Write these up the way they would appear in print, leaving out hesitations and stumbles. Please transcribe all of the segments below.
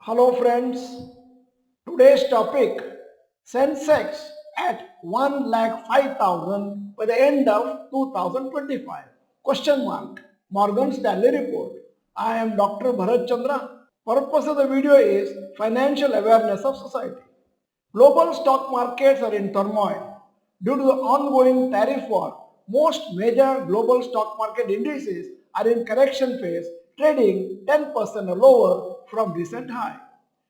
Hello friends, today's topic Sensex at 1,05,000 by the end of 2025. Question mark. Morgan Stanley report. I am Dr. Bharath Chandra. Purpose of the video is financial awareness of society. Global stock markets are in turmoil due to the ongoing tariff war. Most major global stock market indices are in correction phase, trading 10% or lower from recent high.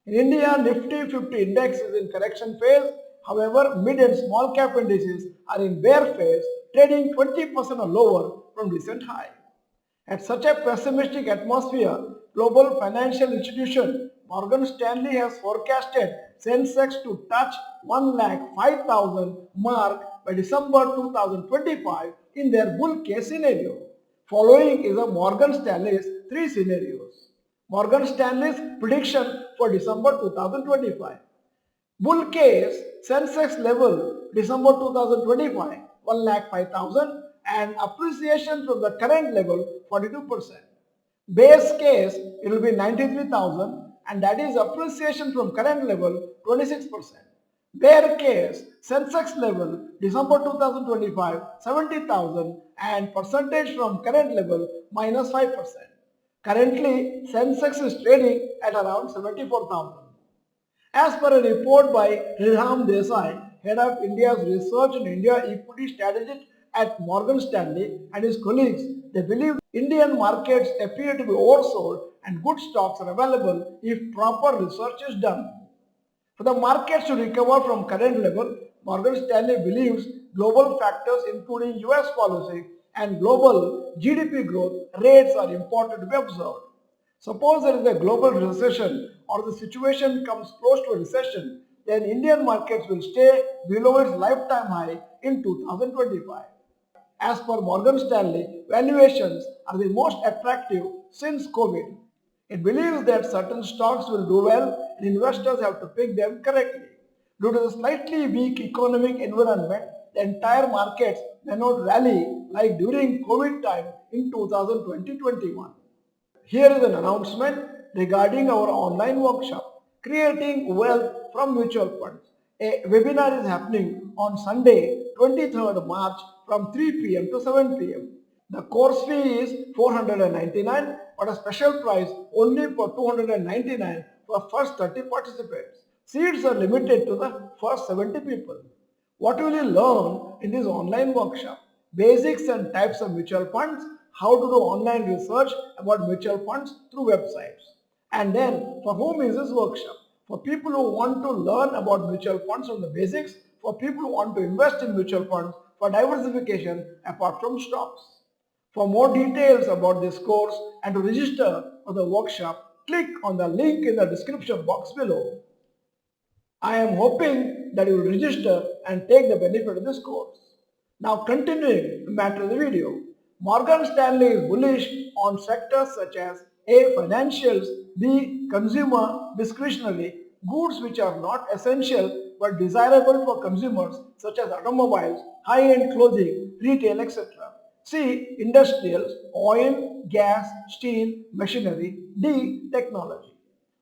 In India, Nifty 50 index is in correction phase. However, mid and small cap indices are in bear phase, trading 20% or lower from recent high. At such a pessimistic atmosphere, global financial institution Morgan Stanley has forecasted Sensex to touch 1,05,000 mark by December 2025 in their bull case scenario. Following is a Morgan Stanley's three scenarios. Morgan Stanley's prediction for December 2025. Bull case Sensex level December 2025 1,05,000 and appreciation from the current level 42%. Base case it will be 93,000 and that is appreciation from current level 26%. Bear case Sensex level December 2025 70,000 and percentage from current level minus 5%. Currently Sensex is trading at around 74,000. As per a report by Ridham Desai, head of India's research and India equity strategist at Morgan Stanley and his colleagues, they believe Indian markets appear to be oversold and good stocks are available if proper research is done. For the markets to recover from current level, Morgan Stanley believes global factors including US policy and global GDP growth rates are important to be observed. Suppose there is a global recession or the situation comes close to a recession, then Indian markets will stay below its lifetime high in 2025. As per Morgan Stanley, valuations are the most attractive since COVID. It believes that certain stocks will do well and investors have to pick them correctly. Due to the slightly weak economic environment, the entire markets may not rally like during COVID time in 2020-21. Here is an announcement regarding our online workshop, Creating Wealth from Mutual Funds. A webinar is happening on Sunday, 23rd March from 3 p.m. to 7 p.m. The course fee is 499, but a special price only for 299 for first 30 participants. Seats are limited to the first 70 people. What will you learn in this online workshop? Basics and types of mutual funds, how to do online research about mutual funds through websites. And then, for whom is this workshop? For people who want to learn about mutual funds from the basics, for people who want to invest in mutual funds for diversification apart from stocks. For more details about this course and to register for the workshop, click on the link in the description box below. I am hoping that you will register and take the benefit of this course. Now continuing the matter of the video, Morgan Stanley is bullish on sectors such as A. Financials, B. Consumer discretionary, goods which are not essential but desirable for consumers such as automobiles, high-end clothing, retail, etc. C. Industrials, oil, gas, steel, machinery, D. Technology.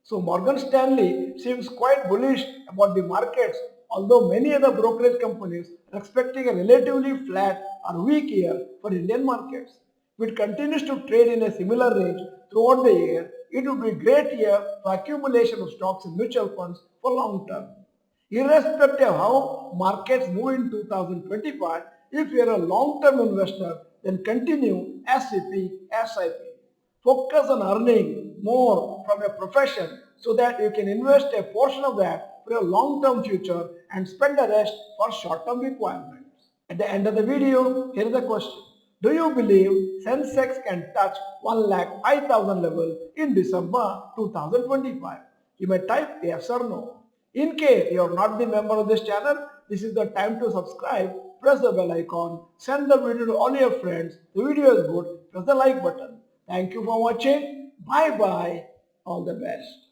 So Morgan Stanley seems quite bullish about the markets, although many other brokerage companies are expecting a relatively flat or weak year for Indian markets. If it continues to trade in a similar range throughout the year, it would be a great year for accumulation of stocks and mutual funds for long term. Irrespective of how markets move in 2025, if you are a long-term investor, then continue SCP, SIP. Focus on earning more from a profession so that you can invest a portion of that for your long-term future and spend the rest for short-term requirements. At the end of the video, here is the question. Do you believe Sensex can touch 1,05,000 level in December 2025? You may type yes or no. In case you are not the member of this channel, this is the time to subscribe, press the bell icon, send the video to all your friends. The video is good, press the like button. Thank you for watching. Bye bye. All the best.